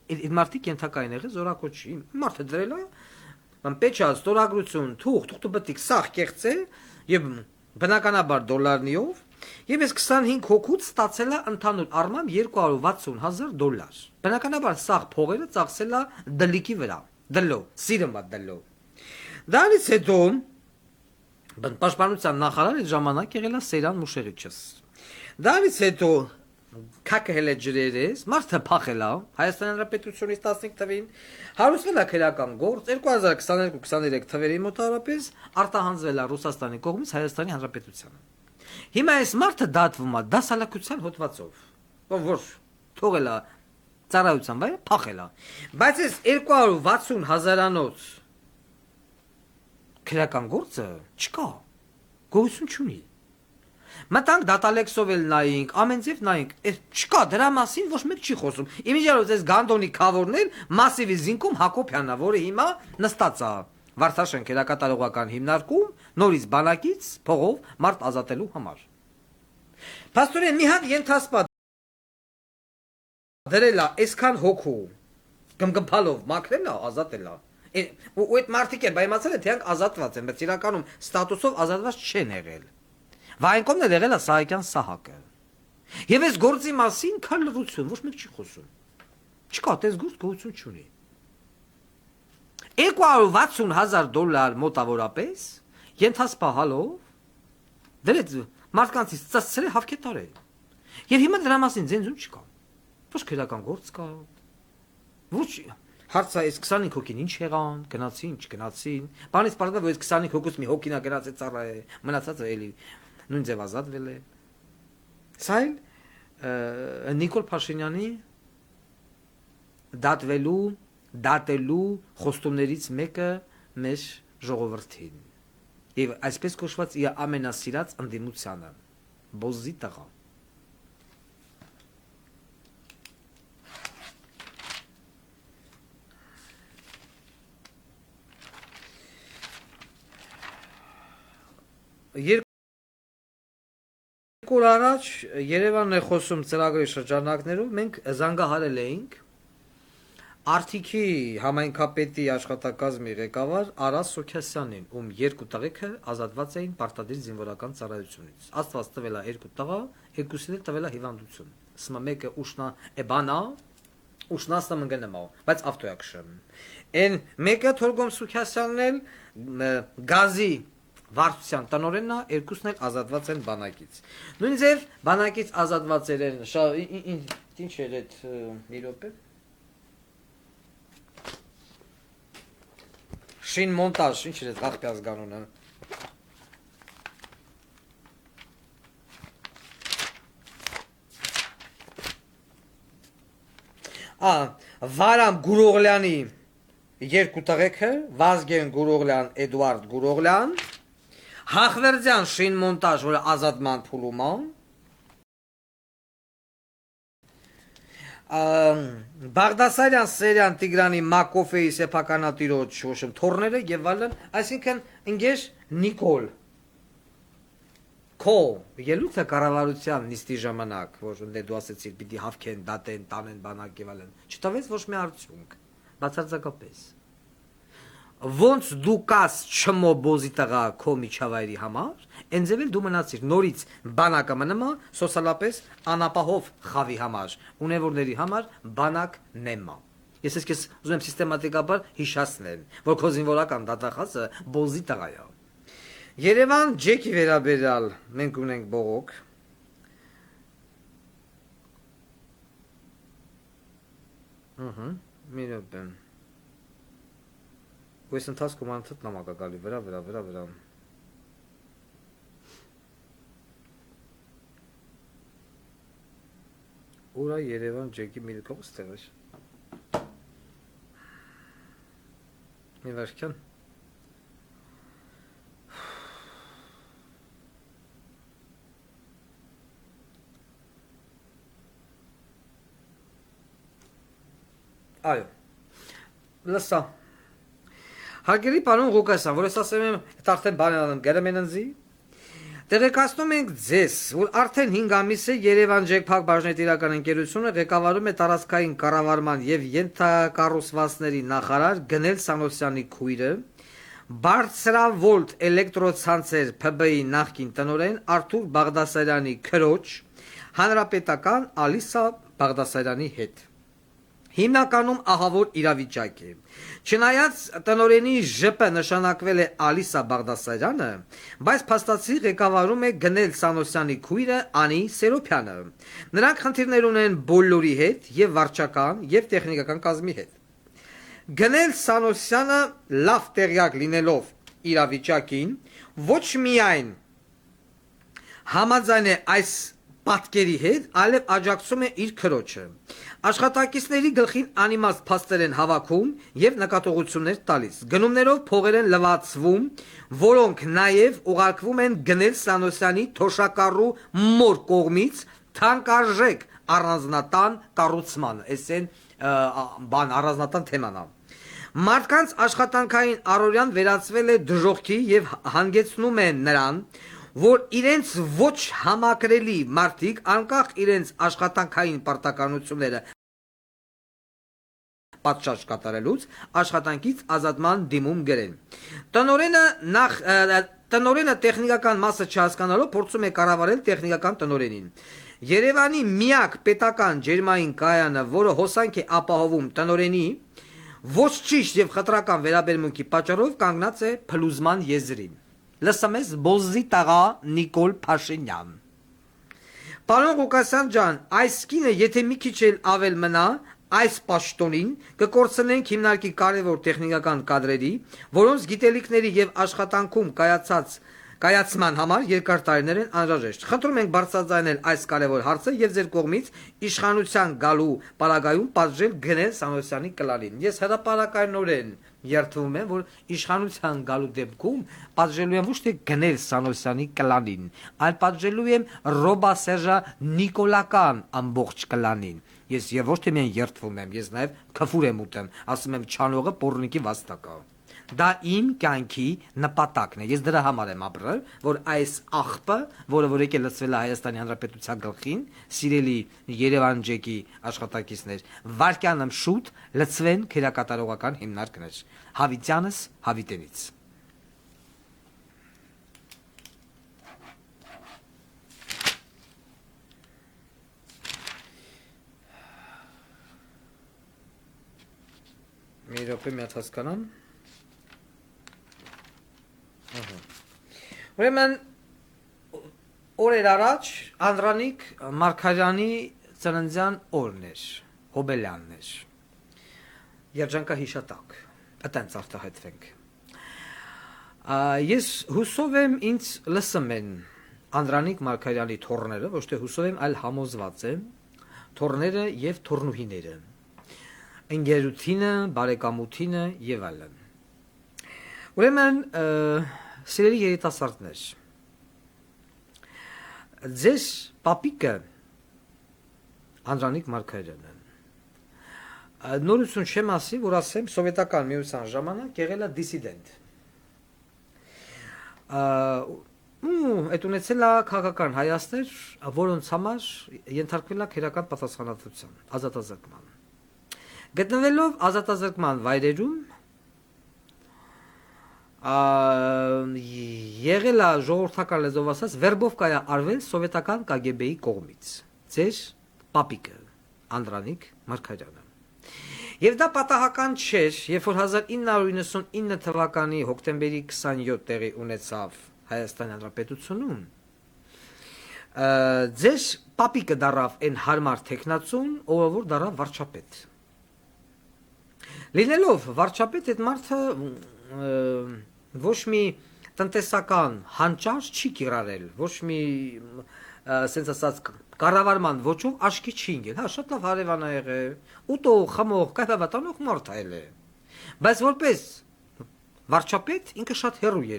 Այդ մարդիկ ենթակային եղել զորակոչի։ Մարդը դրել է, բան պեչած, ստորագրություն, թուղթը պետք է սախ կեղծե եւ բնականաբար դոլարնիով, եւ ես 25 հոգուց ստացել է ընդհանուր առմամբ $260,000։ Բնականաբար սախ փողերը ծախսել է դլիկի վրա, դլո, սիրմա դլո։ Դրանից հետո պաշտպանության նախարար այդ ժամանակ եղել է Սեյրան Մուշեղիչս։ Դրանից հետո քակել է ջրերես, մարդը փախել է Հայաստանի Հանրապետությունից 15 թվին, հարուցվել է քրեական գործ 2022-23 թվերի մոտավորապես արտահանձվել է Ռուսաստանի կողմից Հայաստանի Հանրապետությանը։ Հիմա այս մարդը դատվում է դասալակության հոդվածով, որ թողել է ծառայության վայրը, փախել է։ Բայց այս 260,000-անոց քրեական գործը չկա, գոյություն չունի։ Մտանք դատալեքսով էլ նայինք, ամենձև նայինք, չկա դրա մասին ոչ մեկ չի խոսում։ Իմիջիալոց այս Գանդոնի քավորն էլ մասիվի զինքում Հակոբյանն է, որը հիմա նստած է Վարդաշեն քերակատարողական հիմնարկում, նորից բանակից փողով մարդ ազատելու համար։ Փաստորեն մի հատ ենթասպա դրել է այսքան հոգու, գմգմփալով մաքրել է, ազատել է։ Ու այդ մարդիկ են բայմացել են, թե իրանք ազատված են, բայց իրականում ստատուսով ազատված չեն եղել։ Վայնկոմն էլ եղել է Սահակյան Սահակը։ Եվ այս գործի մասին քան լրություն, ոչ մեկ չի խոսում։ Չկա, այս գործ գոյություն չունի։ $260,000 մոտավորապես ենթասպահալով դրեց մարդկանցից ծածկել է հավքետարել։ Եվ հիմա դրա մասին ձենձուն չկա։ Ոչ քրեական գործ կա։ Ոչ հարցը այս 25 հոգին ինչ եղան, գնացին, չգնացին։ Բանից պարզվում է, որ այս 25 հոգուց մի հոգին է գնացել ծառայ, մնացածը էլի նույն ձև ազատվել է։ Սա էլ Նիկոլ Փաշինյանի դատելու խոստումներից մեկը մեր ժողովրդին։ Եվ այսպես կոչված իր ամենասիրած ընդդիմությանը, բոզի տղա։ Երկու օր առաջ Երևանն է խոսում ծրագրի շրջանակներով, մենք զանգահարել էինք Արթիքի համայնքապետի աշխատակազմի ղեկավար Արաս Սոքյասյանին, ում երկու տղեկը ազատված էին պարտադիր զինվորական ծառայությունից։ Աստված տվել է երկու տղա, երկուսին էլ տվել է հիվանդություն։ Սմա մեկը ուշնա էբանա, ուշնասը մնգնմա, բայց ավտոյակշը։ Են մեկը Թորգոմ Սոքյասյանն էլ գազի վարչության տնօրենն է, երկուսն էլ ազատված են բանակից։ Նույն ձև բանակից ազատված են ինչ էր այդ մի րոպե Շին մոնտաժ, ինչ էր այդ աղբի ազգանունը։ Վարամ Գուրողլյանի երկու տղեկը, Վազգեն Գուրողլյան, Էդուարդ Գուրողլյան, Հախվերդյան շին մոնտաժ, որը ազատման փուլում է, Բաղդասարյան Սերյան Տիգրանի Մակոֆեի սեփականատիրոջ շոշմ թորները եւ այլն, այսինքն ընկեր Նիկոլ Քո ելույթը կառավարության նիստի ժամանակ, որ դու ասեցիր պիտի հավքեն, դատեն, տանեն բանակ եւ այլն, չտվեց ոչ մի արդյունք, բացարձակապես։ Ոնց դու կաս չմոբոզի տղա քո միջավայրի համար, այնձև էլ դու մնացիր նորից բանակը մնամա սոցիալապես անապահով խավի համար, ունևորների համար բանակ նեմա։ Ես ես ուզում եմ սիստեմատիկաբար հիշացնել, որ քո զինվորական դատախազը բոզի տղա է։ Երևան Ջեկի վերաբերյալ մենք ունենք բողոք։ Մի րոպե։ Այս ընթացքում անընդհատ նամակ է գալի վրա։ Ուրա Երևան Ջեկի մի կողս տեղեր։ Մի վարքյան։ Այո։ Լսա։ Հարգելի պարոն Ղուկասյան, որ ես ասեմ եմ, արդեն բան եմ գրեմ եննձի, Տեղեկացնում ենք ձեզ, որ արդեն 5 ամիս է Երևան Ջեքփակ բաժնետիրական ընկերությունը ղեկավարում է տարածքային կառավարման եւ ենթակառուցվածքների նախարար Գնել Սանոսյանի քույրը, Բարձրավոլտ էլեկտրոցանցեր ՓԲ-ի նախկին տնօրեն Արթուր Բաղդասարյանի քրոջ, հանրապետական Ալիսա Բաղդասարյանի հետ։ Հիմնականում ահավոր իրավիճակ է։ Չնայած տնօրենի ԺՊ նշանակվել է Ալիսա Բաղդասարյանը, բայց փաստացի ղեկավարում է Գնել Սանոսյանի քույրը Անի Սերոփյանը։ Նրանք խնդիրներ ունեն բոլորի հետ, եւ վարչական, եւ տեխնիկական կազմի հետ։ Գնել Սանոսյանը լավ տեղյակ լինելով իրավիճակին, ոչ միայն համաձայն է այս պատկերի հետ, այլև աջակցում է իր քրոջը։ Աշխատակիցների գլխին անիմաստ փաստեր են հավաքում եւ նկատողություններ տալիս։ Գնումներով փողեր են լվացվում, որոնք նաեւ ուղարկվում են Գնել Սանոսյանի թոշակառու մոր կողմից թանկարժեք առանձնատան կառուցմանը։ Այսեն առանձնատան թեման է։ Մարդկանց աշխատանքային առօրյան վերածվել է դժոխքի եւ հանգեցնում է նրան, որ իրենց ոչ համակրելի մարդիկ անկախ իրենց աշխատանքային պարտականությունները պատշաճ կատարելուց աշխատանքից ազատման դիմում գրեն։ Տնօրենը տեխնիկական մասը չհասկանալով փորձում է կառավարել տեխնիկական տնօրենին։ Երևանի միակ պետական ջերմային կայանը, որը հոսանք է ապահովում տնօրենի ոչ ճիշտ եւ խտրական վերաբերմունքի պատճառով, կանգնած է փլուզման եզրին։ Լսում ես Բոզի տղա Նիկոլ Փաշինյան։ Պարոն Ղուկասյան ջան, այս կինը եթե մի քիչ էլ ավել մնա, այս պաշտոնին կկորցնենք հիմնարկի կարևոր տեխնիկական կադրերի, որոնց գիտելիքների եւ աշխատանքում կայացման համար երկար տարիներ են անհրաժեշտ։ Խնդրում ենք բարձրաձայնել այս կարևոր հարցը եւ ձեր կողմից իշխանության գալու պարագայում պատժել Գնել Սանոսյանի կլանին։ Ես հրապարակայնորեն երթվում եմ, որ իշխանության գալու դեպքում պատժելու եմ ոչ թե Գնել Սանոսյանի կլանին, այլ պատժելու եմ Ռոբասերժա Նիկոլական ամբողջ կլանին։ Ես եւ ոչ թե միայն երթվում եմ, ես նաեւ քֆուր եմ ուտեմ, ասում եմ չանողը պոռնիկի վաստակա։ Դա իմ կյանքի նպատակն է։ Ես դրա համար եմ ապրել, որ այս աղբը, որը եկել լցվել է Հայաստանի Հանրապետության գլխին, սիրելի Երևան Ջեկի աշխատակիցներ, վարկյանը շուտ լցվեն քերակատարողական հիմնարկներ։ Հավիտյանս հավիտենից։ Մի րոպե մի հատ հասկանամ։ Ուրեմն օրեր առաջ Անդրանիկ Մարգարյանի ծննդյան օրն էր, հոբելյանն էր։ Երջանկահիշատակ, այտենց արտահայտվենք։ Ես հուսով եմ ինձ լսում են Անդրանիկ Մարգարյանի թոռները, ոչ թե հուսով եմ, այլ համոզված եմ, թոռները եւ թոռնուհիները, ընկերությունը, բարեկամությունը եւ այլն։ Ուրեմն սիրելի երիտասարդներ, ձեզ պապիկը Անդրանիկ Մարգարյանը նորություն չեմ ասի, որ ասեմ սովետական միության ժամանակ եղել է դիսիդենտ։ Այդ ունեցել է քաղաքական հայացքներ, որոնց համար ենթարկվել է քերական պատասխանատվության, ազատազրկման։ Գտնվելով ազատազրկման վայրերում եղել է ժողովրդական լեզվով ասած վերբովկա է արվել սովետական KGB-ի կողմից։ Ձեր պապիկը Անդրանիկ Մարգարյանը։ Եվ դա պատահական չէր, երբ որ 1999 թվականի հոկտեմբերի 27 տեղի ունեցավ Հայաստանի Հանրապետությունում, ձեր պապիկը դառավ այն հարմար տեխնացուն, ով որ դառավ վարչապետ։ Լինելով վարչապետ, այդ մարդը ոչ մի տնտեսական հանճար չի կիրառել, ոչ մի ասենց ասած կառավարման ոճով աչքի չի ընկել։ Հա, շատ լավ հարևան է եղել, ուտող, խմող, կայֆավատանող մարդ է։ Բայց որպես վարչապետ ինքը շատ հեռու էր